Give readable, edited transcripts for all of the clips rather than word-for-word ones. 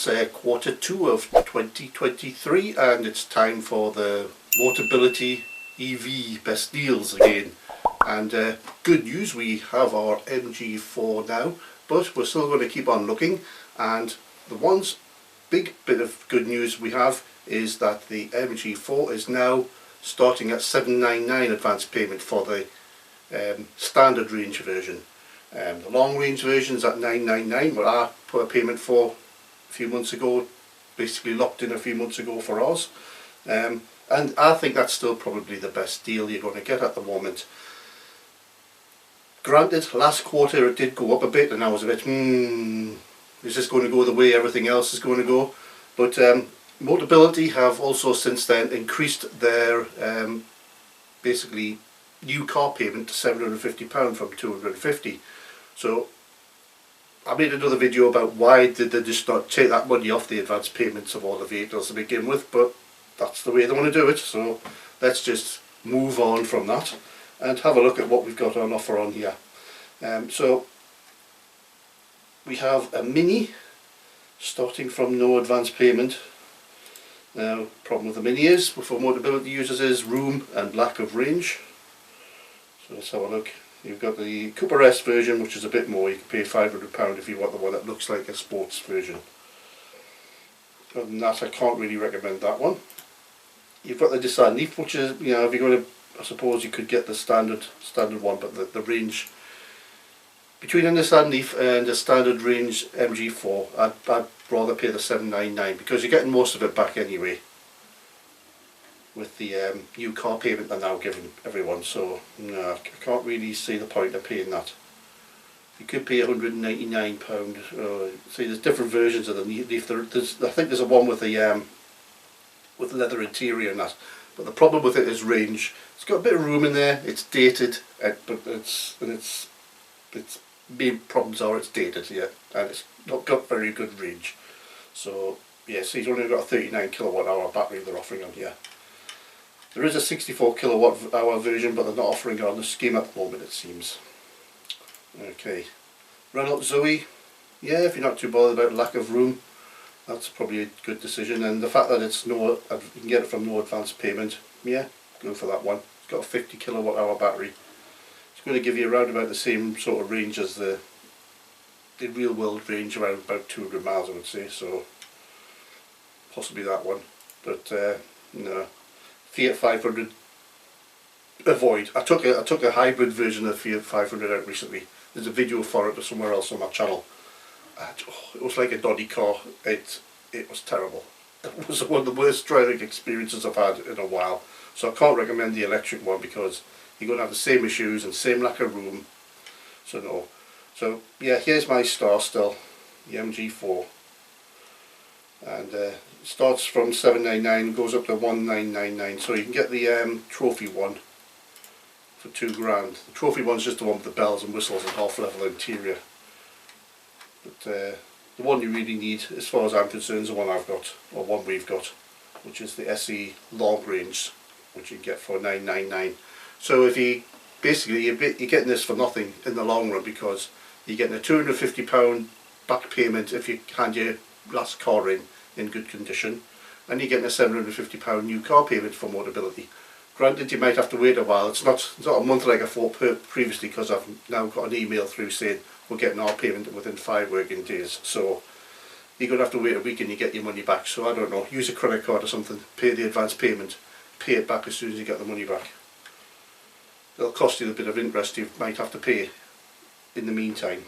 It's quarter 2 of 2023 and it's time for the Motability EV best deals again. And good news, we have our MG4 now, but we're still going to keep on looking. And the big bit of good news we have is that the MG4 is now starting at $799 advance payment for the standard range version. The long range version is at $999, what I put a payment for a few months ago, basically locked in a few months ago for us. And I think that's still probably the best deal you're going to get at the moment. Granted, last quarter it did go up a bit and I was a bit, is this going to go the way everything else is going to go? But Motability have also since then increased their basically new car payment to £750 from £250. So I made another video about why did they just not take that money off the advance payments of all the vehicles to begin with, but that's the way they want to do it, so let's just move on from that and have a look at what we've got on offer on here. So we have a Mini starting from no advance payment. Now, problem with the Mini is, for Motability users, is room and lack of range. So let's have a look. You've got the Cooper S version, which is a bit more. You can pay £500 if you want the one that looks like a sports version. Other than that, I can't really recommend that one. You've got the Nissan Leaf, which is, you know, if you're going to, I suppose you could get the standard one, but the range between a Nissan Leaf and a standard range MG4, I'd rather pay the $799 because you're getting most of it back anyway with the new car payment they're now giving everyone. So no, I can't really see the point of paying that. You could pay £199. See, there's different versions of the Leaf. I think there's a one with the with leather interior and that. But the problem with it is range. It's got a bit of room in there. It's dated, but its main problems are it's dated, yeah, and it's not got very good range. So yeah, so he's only got a 39 kilowatt hour battery they're offering on here. There is a 64 kilowatt hour version, but they're not offering it on the scheme at the moment, it seems. Okay, Renault Zoe, yeah, if you're not too bothered about lack of room, that's probably a good decision. And the fact that it's you can get it from no advance payment, yeah, go for that one. It's got a 50 kilowatt hour battery. It's going to give you around about the same sort of range as the real world range, around about 200 miles I would say, so possibly that one. But no, Fiat 500 avoid. I took a hybrid version of Fiat 500 out recently. There's a video for it or somewhere else on my channel. It was like a dodgy car. It was terrible. It was one of the worst driving experiences I've had in a while. So I can't recommend the electric one because you're going to have the same issues and same lack of room. So no. So yeah, here's my star still, the MG4. And it starts from $799, goes up to $1999. So you can get the trophy one for £2 grand. The trophy one's just the one with the bells and whistles and half level interior. But the one you really need, as far as I'm concerned, is the one I've got, or one we've got, which is the SE long range, which you can get for $999. So if you basically you're getting this for nothing in the long run, because you're getting a £250 back payment if you hand your last car in good condition, and you're getting a £750 new car payment for Motability. Granted, you might have to wait a while. It's not a month like I thought previously, because I've now got an email through saying we're getting our payment within 5 working days. So you're going to have to wait a week and you get your money back. So I don't know, use a credit card or something, pay the advance payment, pay it back as soon as you get the money back. It'll cost you a bit of interest you might have to pay in the meantime.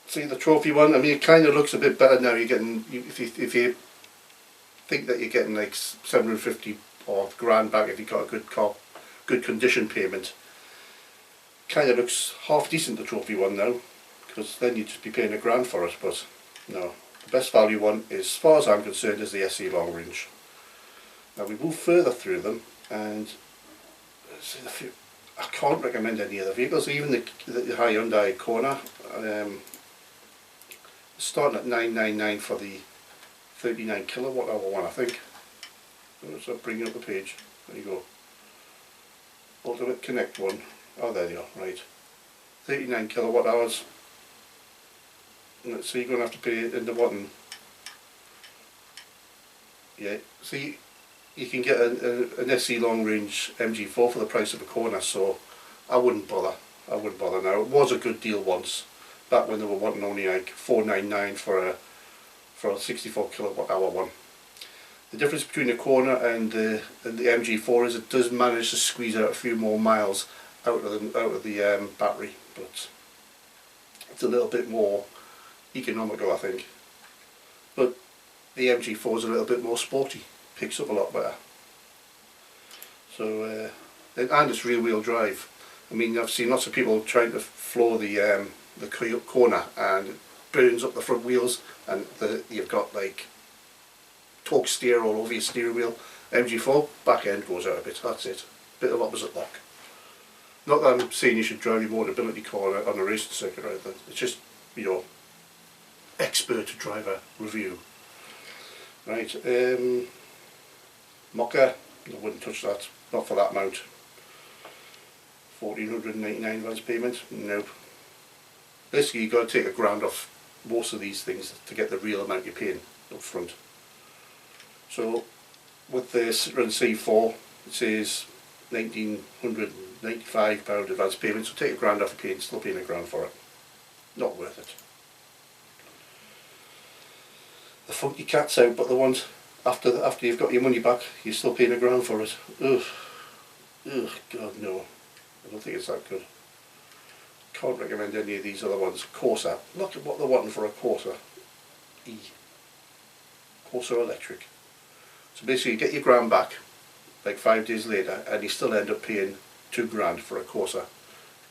See the trophy one, I mean, it kind of looks a bit better now. You're getting, if you think that you're getting like 750 or grand back if you got a good car, good condition payment, kind of looks half decent, the trophy one now, because then you'd just be paying £1 grand for it. But no, the best value one, as far as I'm concerned, is the SE long range. Now we move further through them, and I can't recommend any of the vehicles, even the Hyundai Kona. Starting at $999 for the 39 kilowatt hour one, I think. So bring up the page. There you go. Ultimate Connect one. Oh, there you are. Right. 39 kilowatt hours. So you're going to have to pay into one. Yeah, see, you can get an SE long range MG4 for the price of a corner, so I wouldn't bother. I wouldn't bother now. It was a good deal once, back when they were wanting only like $499 for a 64 kilowatt hour one. The difference between the corner and the MG4 is it does manage to squeeze out a few more miles out of the battery, but it's a little bit more economical, I think. But the MG4 is a little bit more sporty, picks up a lot better. So and it's rear wheel drive. I mean, I've seen lots of people trying to floor the corner and it burns up the front wheels, and you've got like torque steer all over your steering wheel. MG4 back end goes out a bit. That's it. Bit of opposite lock. Not that I'm saying you should drive your Motability car on a racing circuit or anything. It's just, you know, expert driver review. Right, Mocha, I wouldn't touch that, not for that amount. 1499 advance payment, nope. Basically you've got to take £1,000 off most of these things to get the real amount you're paying up front. So with the Citroen C4 it says £1,995 advance payment, so take £1,000 off your paying, still paying £1,000 for it. Not worth it. The funky cat's out, but the ones after you've got your money back, you're still paying £1,000 for it. Ugh, ugh, God no, I don't think it's that good. Can't recommend any of these other ones. Corsa, look at what they're wanting for a Corsa E. Corsa electric. So basically you get your £1,000 back, like 5 days later, and you still end up paying £2,000 for a Corsa.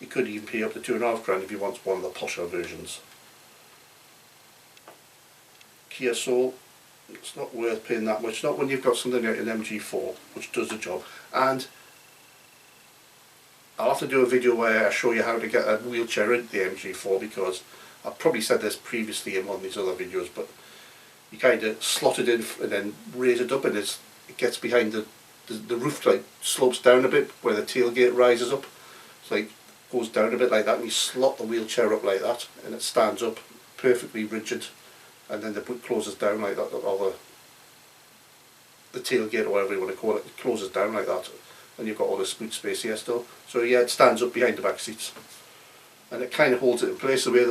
You could even pay up to £2,500 if you want one of the posher versions. Kia Soul, it's not worth paying that much, not when you've got something like an MG4 which does the job. And I'll have to do a video where I show you how to get a wheelchair into the MG4, because I've probably said this previously in one of these other videos, but you kind of slot it in and then raise it up, and it gets behind the roof, like slopes down a bit where the tailgate rises up. It's like goes down a bit like that, and you slot the wheelchair up like that and it stands up perfectly rigid. And then the boot closes down like that, or the tailgate or whatever you want to call it, closes down like that, and you've got all this boot space here still. So yeah, it stands up behind the back seats, and it kind of holds it in place the way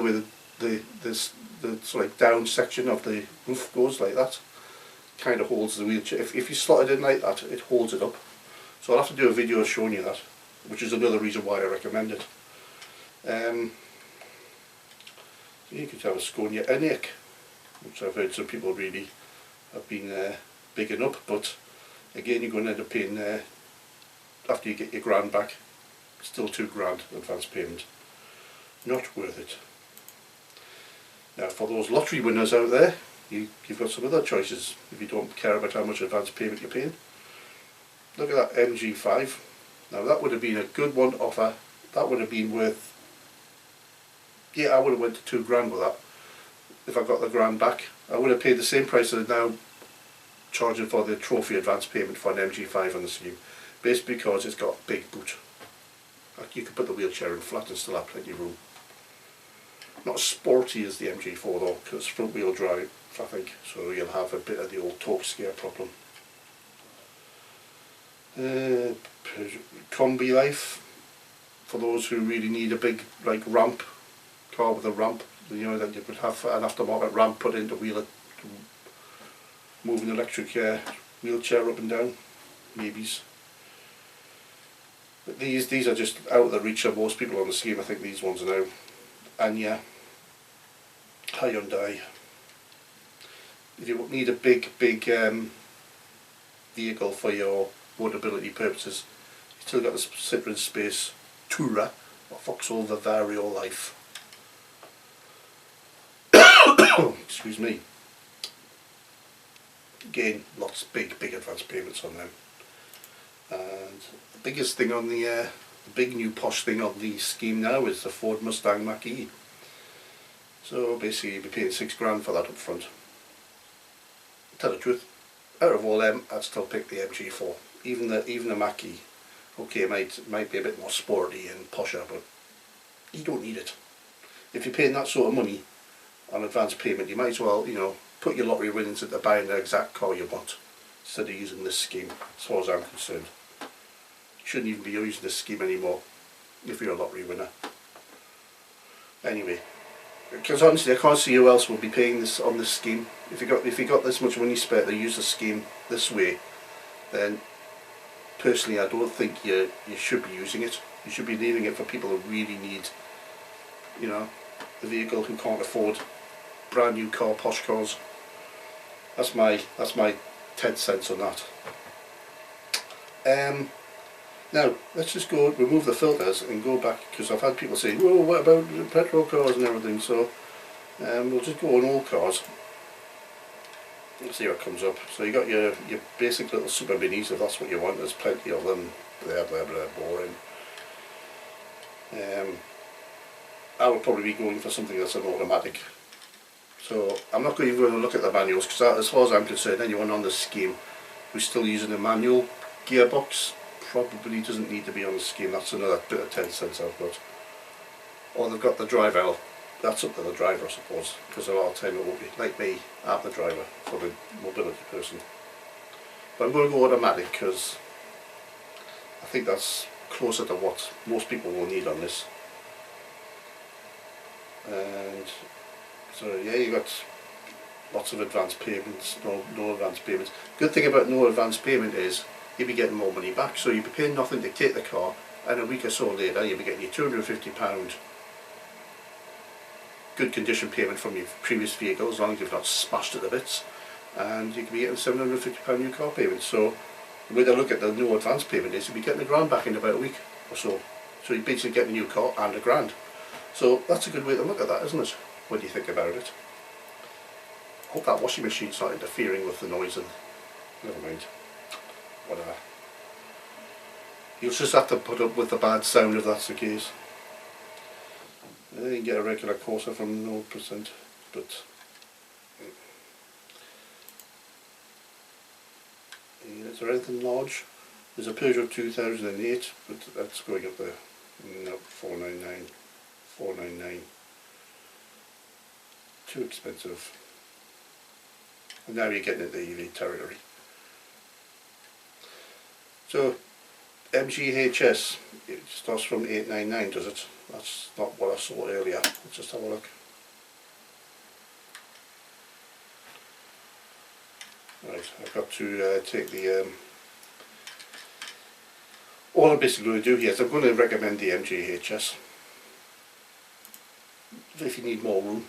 the sort of down section of the roof goes like that. Kind of holds the wheelchair. If you slot it in like that, it holds it up. So I'll have to do a video showing you that, which is another reason why I recommend it. You could have a Scania Enyaq, which I've heard some people really have been bigging up, but again you're going to end up paying, after you get your £1,000 back, still £2,000 advance payment. Not worth it. Now for those lottery winners out there, you've got some other choices if you don't care about how much advance payment you're paying. Look at that MG5. Now that would have been a good one offer. That would have been worth, yeah, I would have went to £2,000 with that. If I got the £1,000 back, I would have paid the same price as now charging for the trophy advance payment for an MG5 on the scheme, basically because it's got a big boot. Like you could put the wheelchair in flat and still have plenty of room. Not as sporty as the MG4 though, because it's front wheel drive, I think, so you'll have a bit of the old torque scare problem. Combi Life, for those who really need a big like ramp, car with a ramp, you know, that you could have an aftermarket ramp put in to move an electric wheelchair up and down, maybes. But these are just out of the reach of most people on the scheme. I think these ones are now. Anya, Hyundai. If you need a big vehicle for your Motability purposes, you've still got the Citroen Space Tourer or Vauxhall Vario Life. Excuse me. Again, lots big advance payments on them. And the biggest thing on the big new posh thing on the scheme now is the Ford Mustang Mach-E. So basically you'll be paying £6,000 for that up front. To tell the truth, out of all them, I'd still pick the MG4. Even the Mach-E. Okay, it might be a bit more sporty and posher, but you don't need it. If you're paying that sort of money on advance payment, you might as well, you know, put your lottery winnings into buying the exact car you want instead of using this scheme, as far as I'm concerned. You shouldn't even be using this scheme anymore if you're a lottery winner. Anyway, because honestly I can't see who else will be paying this on this scheme. If you got this much money spent to use the scheme this way, then personally I don't think you should be using it. You should be leaving it for people who really need, you know, the vehicle, who can't afford brand new car, posh cars. That's my 10 cents on that. Now let's just go remove the filters and go back, because I've had people say, "Whoa, what about the petrol cars and everything?" So we'll just go on all cars. Let's see what comes up. So you got your basic little super minis, if that's what you want. There's plenty of them. Blah blah blah, boring. I would probably be going for something that's an automatic. So I'm not going to look at the manuals, because as far as I'm concerned, anyone on this scheme who's still using a manual gearbox probably doesn't need to be on the scheme. That's another bit of 10 cents I've got. Or they've got the driver. That's up to the driver, I suppose, because a lot of time it won't be. Like me, I'm the driver for the mobility person. But I'm going to go automatic because I think that's closer to what most people will need on this. And so yeah, you got lots of advance payments, no advance payments. Good thing about no advance payment is you'll be getting more money back. So you'll be paying nothing to take the car, and a week or so later you'll be getting your £250 good condition payment from your previous vehicle, as long as you've not smashed it to bits, and you can be getting £750 new car payment. So the way to look at the no advance payment is you'll be getting £1,000 back in about a week or so. So you're basically getting a new car and £1,000. So that's a good way to look at that, isn't it, when you think about it. I hope that washing machine's not interfering with the noise, and never mind, whatever. You'll just have to put up with the bad sound if that's the case. You can get a regular Corsa from 0%, but is there anything large? There's a Peugeot 2008, but that's going up there. No, 499, 499. Too expensive. And now you're getting into EV territory. So MGHS, it starts from 899, does it? That's not what I saw earlier. Let's just have a look. Right, I've got to take the all I'm basically going to do here is I'm going to recommend the MGHS if you need more room.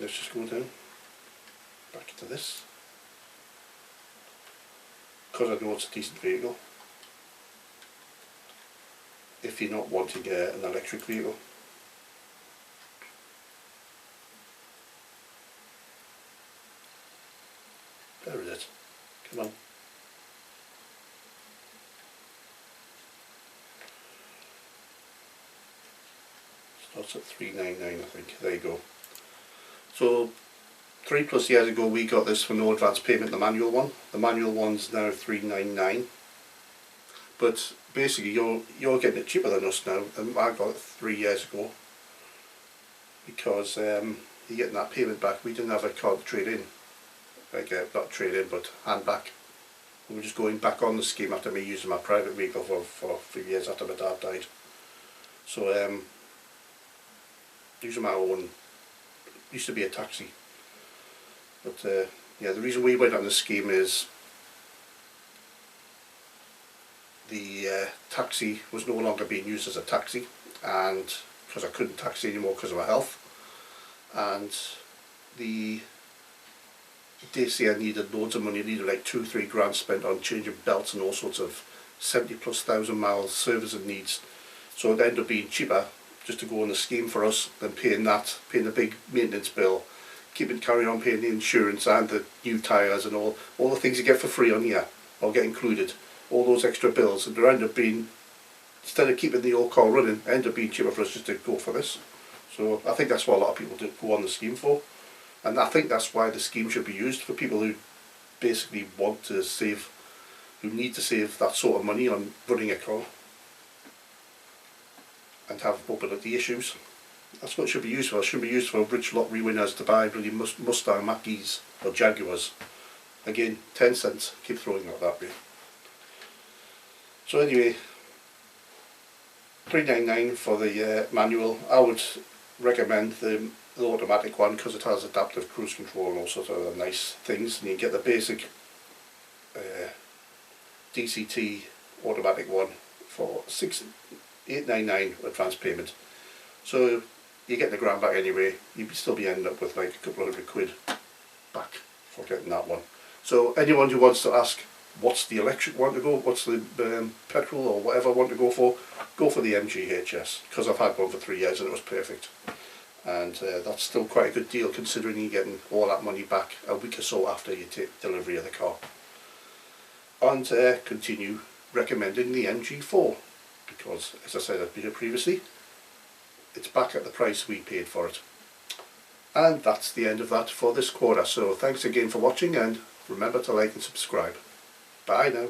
Let's just go down back to this, because I know it's a decent vehicle. If you're not wanting an electric vehicle. There it is. Come on. Starts at 399, I think. There you go. So 3+ years ago we got this for no advance payment, the manual one. The manual one's now 399. But basically you're getting it cheaper than us now. I got it 3 years ago, because you're getting that payment back. We didn't have a car to trade in, like not trade in but hand back. We were just going back on the scheme after me using my private vehicle for a few years after my dad died. So using my own, used to be a taxi, but yeah, the reason we went on the scheme is the taxi was no longer being used as a taxi, and because I couldn't taxi anymore because of my health, and the DCI needed loads of money. It needed like 2-3 grand spent on changing belts and all sorts of 70,000+ miles servicing needs. So it ended up being cheaper just to go on the scheme for us than paying the big maintenance bill, carrying on paying the insurance and the new tyres and all the things you get for free on here, or get included. All those extra bills, and there ended up being, instead of keeping the old car running, it ended up being cheaper for us just to go for this. So I think that's what a lot of people do go on the scheme for, and I think that's why the scheme should be used for people who basically want to save, who need to save that sort of money on running a car and have mobility issues. That's what it should be used for. It should be used for rich lottery winners to buy really Mustang Mach-E's or Jaguars. Again, 10 cents, keep throwing out that way. So anyway, $399 for the manual. I would recommend the automatic one because it has adaptive cruise control and all sorts of other nice things, and you get the basic DCT automatic one for $899 advance payment. So you get the grand back anyway. You'd still be ending up with like a couple of £100 back for getting that one. So anyone who wants to ask what's the electric one to go, what's the petrol or whatever one to go for the MGHS, because I've had one for 3 years and it was perfect. And that's still quite a good deal considering you're getting all that money back a week or so after you take delivery of the car. And continue recommending the MG4 because, as I said previously, it's back at the price we paid for it. And that's the end of that for this quarter. So thanks again for watching, and remember to like and subscribe. Bye now.